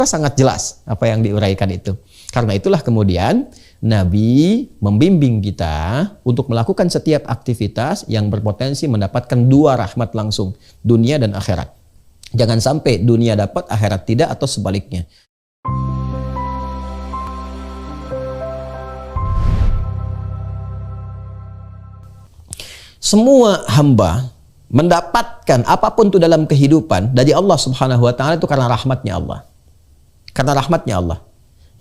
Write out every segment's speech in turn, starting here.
sangat jelas apa yang diuraikan itu. Karena itulah kemudian Nabi membimbing kita untuk melakukan setiap aktivitas yang berpotensi mendapatkan dua rahmat langsung, dunia dan akhirat. Jangan sampai dunia dapat, akhirat tidak, atau sebaliknya. Semua hamba mendapatkan apapun itu dalam kehidupan dari Allah Subhanahu wa taala itu karena rahmatnya Allah. Karena rahmatnya Allah.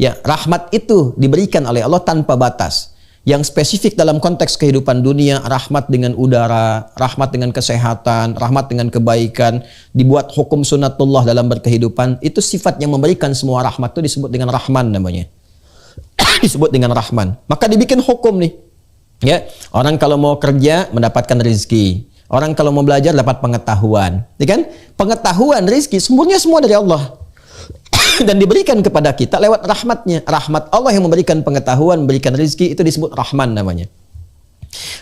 Ya, rahmat itu diberikan oleh Allah tanpa batas. Yang spesifik dalam konteks kehidupan dunia, rahmat dengan udara, rahmat dengan kesehatan, rahmat dengan kebaikan, dibuat hukum sunnatullah dalam berkehidupan, itu sifat yang memberikan semua rahmat itu disebut dengan Rahman namanya. Disebut dengan Rahman. Maka dibikin hukum nih. Ya, orang kalau mau kerja mendapatkan rezeki. Orang kalau mau belajar dapat pengetahuan. Ya kan? Pengetahuan, rezeki, semuanya semua dari Allah. Dan diberikan kepada kita lewat rahmatnya. Rahmat Allah yang memberikan pengetahuan, memberikan rezeki, itu disebut Rahman namanya.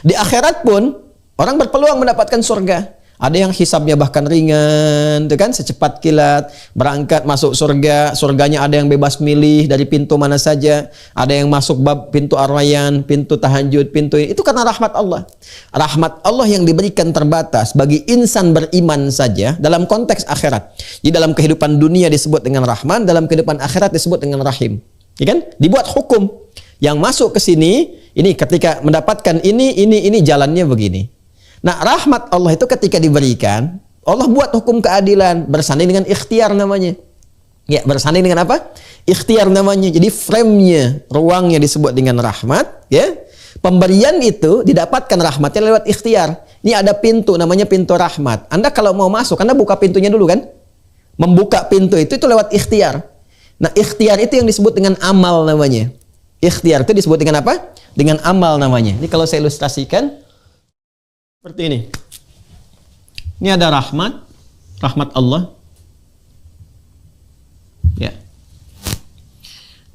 Di akhirat pun orang berpeluang mendapatkan surga. Ada yang hisabnya bahkan ringan, itu kan, secepat kilat, berangkat masuk surga. Surganya ada yang bebas milih dari pintu mana saja. Ada yang masuk bab pintu Ar-Rayyan, pintu tahajud, pintu ini. Itu karena rahmat Allah. Rahmat Allah yang diberikan terbatas bagi insan beriman saja dalam konteks akhirat. Di dalam kehidupan dunia disebut dengan Rahman, dalam kehidupan akhirat disebut dengan Rahim. Ya kan? Dibuat hukum. Yang masuk ke sini, ini ketika mendapatkan ini jalannya begini. Nah, rahmat Allah itu ketika diberikan, Allah buat hukum keadilan, bersanding dengan ikhtiar namanya. Ya, bersanding dengan apa? Ikhtiar namanya. Jadi frame-nya, ruangnya disebut dengan rahmat, ya. Pemberian itu didapatkan rahmatnya lewat ikhtiar. Ini ada pintu, namanya pintu rahmat. Anda kalau mau masuk, Anda buka pintunya dulu kan? Membuka pintu itu lewat ikhtiar. Nah, ikhtiar itu yang disebut dengan amal namanya. Ikhtiar itu disebut dengan apa? Dengan amal namanya. Ini kalau saya ilustrasikan seperti ini. Ini ada rahmat Allah. Ya.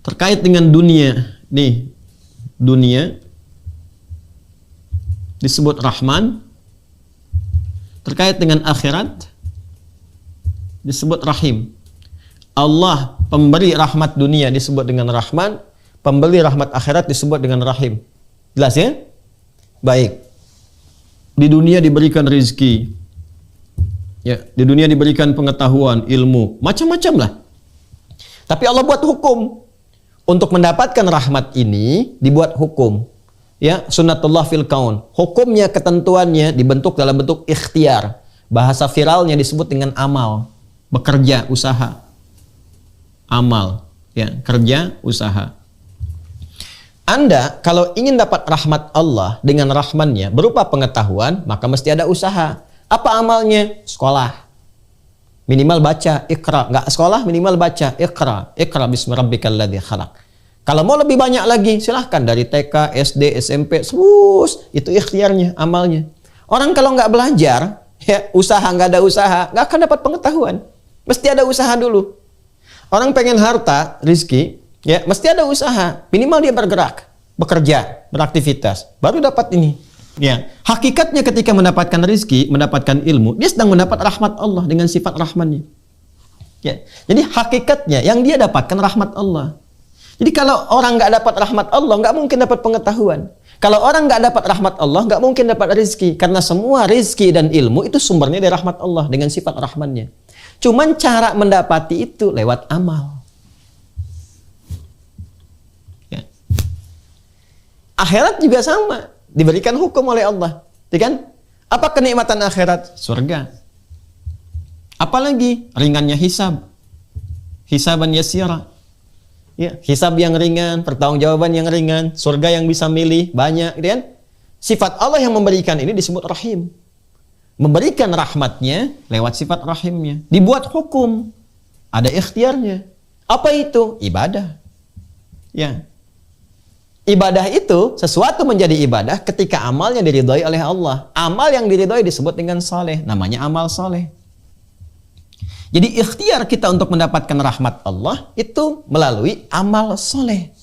Terkait dengan dunia, nih, dunia disebut Rahman. Terkait dengan akhirat disebut Rahim. Allah pemberi rahmat dunia disebut dengan Rahman, pemberi rahmat akhirat disebut dengan Rahim. Jelas ya? Baik. Di dunia diberikan rezeki, ya, di dunia diberikan pengetahuan, ilmu, macam-macam lah. Tapi Allah buat hukum. Untuk mendapatkan rahmat ini dibuat hukum. Ya, sunnatullah fil kaun. Hukumnya, ketentuannya dibentuk dalam bentuk ikhtiar. Bahasa viralnya disebut dengan amal. Bekerja, usaha. Amal, ya, kerja, usaha. Anda kalau ingin dapat rahmat Allah dengan rahmannya berupa pengetahuan, maka mesti ada usaha. Apa amalnya? Sekolah. Minimal baca, Iqra. Nggak sekolah, minimal baca, Iqra. Iqra bismi rabbikal ladzi khalaq. Kalau mau lebih banyak lagi, silahkan dari TK, SD, SMP, terus itu ikhtiarnya, amalnya. Orang kalau nggak belajar, ya, usaha, nggak ada usaha, nggak akan dapat pengetahuan. Mesti ada usaha dulu. Orang pengen harta, rizki, ya, mesti ada usaha. Minimal dia bergerak, bekerja, beraktivitas, baru dapat ini. Ya, hakikatnya ketika mendapatkan rezeki, mendapatkan ilmu, dia sedang mendapat rahmat Allah dengan sifat rahmannya. Ya, jadi hakikatnya yang dia dapatkan rahmat Allah. Jadi kalau orang nggak dapat rahmat Allah, nggak mungkin dapat pengetahuan. Kalau orang nggak dapat rahmat Allah, nggak mungkin dapat rezeki. Karena semua rezeki dan ilmu itu sumbernya dari rahmat Allah dengan sifat rahmannya. Cuman cara mendapati itu lewat amal. Akhirat juga sama, diberikan hukum oleh Allah, ya kan? Apa kenikmatan akhirat? Surga. Apalagi ringannya hisab, hisaban yasira, ya, hisab yang ringan, pertanggungjawaban yang ringan, surga yang bisa milih banyak, ya kan? Sifat Allah yang memberikan ini disebut Rahim, memberikan rahmatnya lewat sifat rahimnya. Dibuat hukum, ada ikhtiarnya. Apa itu? Ibadah, ya. Ibadah itu sesuatu menjadi ibadah ketika amalnya diridhoi oleh Allah. Amal yang diridhoi disebut dengan saleh, namanya amal saleh. Jadi ikhtiar kita untuk mendapatkan rahmat Allah itu melalui amal saleh.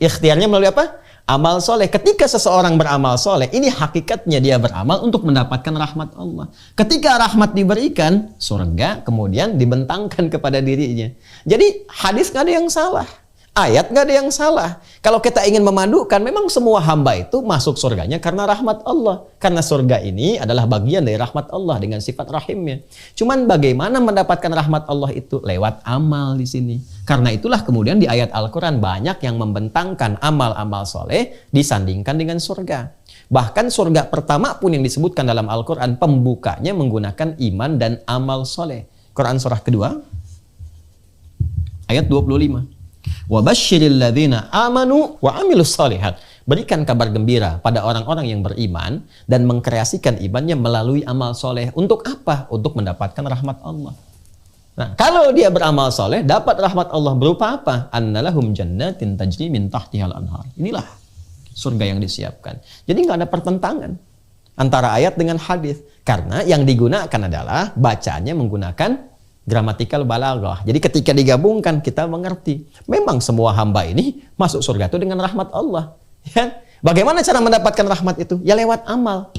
Ikhtiarnya melalui apa? Amal soleh, ketika seseorang beramal soleh, ini hakikatnya dia beramal untuk mendapatkan rahmat Allah. Ketika rahmat diberikan, surga kemudian dibentangkan kepada dirinya. Jadi hadis nggak ada yang salah, ayat nggak ada yang salah. Kalau kita ingin memadukan, memang semua hamba itu masuk surganya karena rahmat Allah. Karena surga ini adalah bagian dari rahmat Allah dengan sifat rahimnya. Cuman bagaimana mendapatkan rahmat Allah itu? Lewat amal di sini. Karena itulah kemudian di ayat Al-Quran banyak yang membentangkan amal-amal soleh disandingkan dengan surga. Bahkan surga pertama pun yang disebutkan dalam Al-Quran, pembukanya menggunakan iman dan amal soleh. Quran surah kedua, ayat 25. وَبَشِّرِ الَّذِينَ آمَنُوا وَعَمِلُوا الصَّالِحَاتِ. Berikan kabar gembira pada orang-orang yang beriman dan mengkreasikan imannya melalui amal soleh. Untuk apa? Untuk mendapatkan rahmat Allah. Nah, kalau dia beramal soleh, dapat rahmat Allah berupa apa? Annalahum jannatin tajri min tahtihal anhar. Inilah surga yang disiapkan. Jadi nggak ada pertentangan antara ayat dengan hadis. Karena yang digunakan adalah bacaannya menggunakan gramatikal balaghah. Jadi ketika digabungkan kita mengerti. Memang semua hamba ini masuk surga itu dengan rahmat Allah. Ya. Bagaimana cara mendapatkan rahmat itu? Ya lewat amal.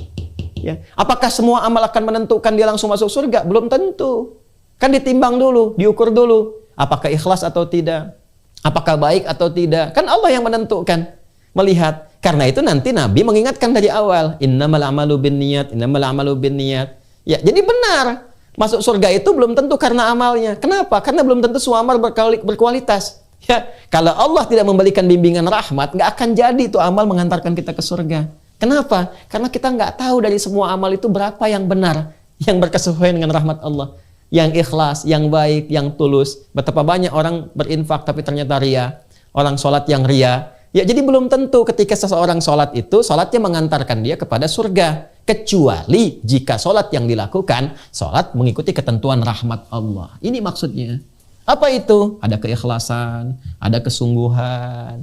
Ya. Apakah semua amal akan menentukan dia langsung masuk surga? Belum tentu. Kan ditimbang dulu, diukur dulu. Apakah ikhlas atau tidak? Apakah baik atau tidak? Kan Allah yang menentukan. Melihat. Karena itu nanti Nabi mengingatkan dari awal. Innamal amalu binniyat, innamal amalu binniyat. Ya, jadi benar. Masuk surga itu belum tentu karena amalnya. Kenapa? Karena belum tentu semua amal berkualitas. Ya, kalau Allah tidak memberikan bimbingan rahmat, nggak akan jadi itu amal mengantarkan kita ke surga. Kenapa? Karena kita nggak tahu dari semua amal itu berapa yang benar, yang berkesesuaian dengan rahmat Allah. Yang ikhlas, yang baik, yang tulus. Betapa banyak orang berinfak tapi ternyata ria. Orang sholat yang ria. Ya jadi belum tentu ketika seseorang sholat itu, sholatnya mengantarkan dia kepada surga. Kecuali jika sholat yang dilakukan, sholat mengikuti ketentuan rahmat Allah. Ini maksudnya. Apa itu? Ada keikhlasan, ada kesungguhan.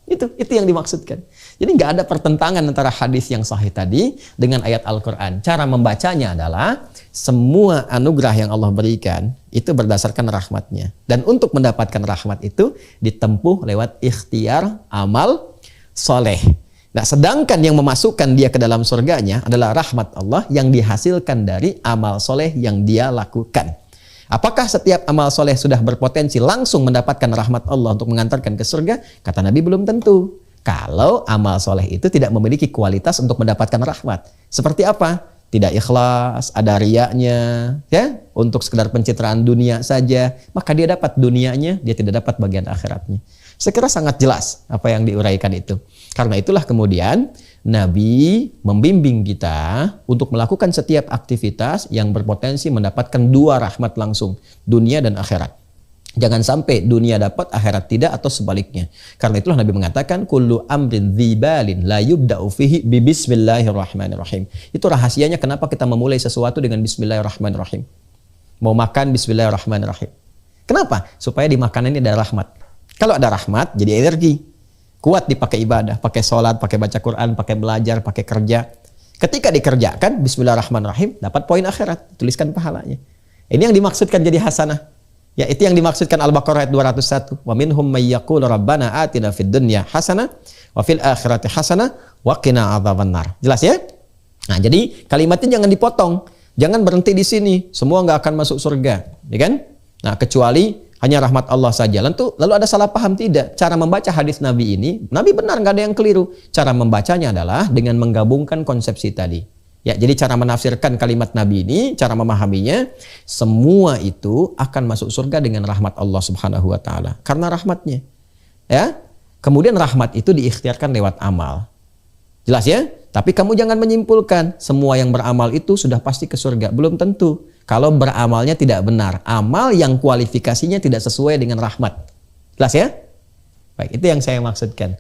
Itu yang dimaksudkan. Jadi nggak ada pertentangan antara hadis yang sahih tadi dengan ayat Al-Quran. Cara membacanya adalah semua anugerah yang Allah berikan itu berdasarkan rahmatnya. Dan untuk mendapatkan rahmat itu ditempuh lewat ikhtiar amal soleh. Nah, sedangkan yang memasukkan dia ke dalam surganya adalah rahmat Allah yang dihasilkan dari amal soleh yang dia lakukan. Apakah setiap amal soleh sudah berpotensi langsung mendapatkan rahmat Allah untuk mengantarkan ke surga? Kata Nabi belum tentu. Kalau amal soleh itu tidak memiliki kualitas untuk mendapatkan rahmat. Seperti apa? Tidak ikhlas, ada riyanya, ya, untuk sekedar pencitraan dunia saja, maka dia dapat dunianya, dia tidak dapat bagian akhiratnya. Saya kira sangat jelas apa yang diuraikan itu. Karena itulah kemudian Nabi membimbing kita untuk melakukan setiap aktivitas yang berpotensi mendapatkan dua rahmat langsung, dunia dan akhirat. Jangan sampai dunia dapat, akhirat tidak, atau sebaliknya. Karena itulah Nabi mengatakan, kullu amrin dzibalin la yubda'u fihi bi bismillahirrahmanirrahim. Itu rahasianya kenapa kita memulai sesuatu dengan bismillahirrahmanirrahim. Mau makan bismillahirrahmanirrahim. Kenapa? Supaya di makanan ini ada rahmat. Kalau ada rahmat, jadi energi. Kuat dipakai ibadah, pakai sholat, pakai baca Quran, pakai belajar, pakai kerja. Ketika dikerjakan, bismillahirrahmanirrahim, dapat poin akhirat, tuliskan pahalanya. Ini yang dimaksudkan jadi hasanah. Ya, itu yang dimaksudkan Al-Baqarah ayat 201. Wa minhum may yaqulu rabbana atina fid dunya hasanah wa fil akhirati hasanah wa qina adzabannar. Jelas ya? Nah, jadi kalimatnya jangan dipotong. Jangan berhenti di sini. Semua nggak akan masuk surga, ya kan? Nah, kecuali hanya rahmat Allah saja. Lalu ada salah paham tidak? Cara membaca hadis Nabi ini, Nabi benar, nggak ada yang keliru. Cara membacanya adalah dengan menggabungkan konsepsi tadi. Ya, jadi cara menafsirkan kalimat Nabi ini, cara memahaminya, semua itu akan masuk surga dengan rahmat Allah Subhanahu wa taala. Karena rahmatnya. Ya. Kemudian rahmat itu diikhtiarkan lewat amal. Jelas ya? Tapi kamu jangan menyimpulkan semua yang beramal itu sudah pasti ke surga. Belum tentu. Kalau beramalnya tidak benar, amal yang kualifikasinya tidak sesuai dengan rahmat. Jelas ya? Baik, itu yang saya maksudkan.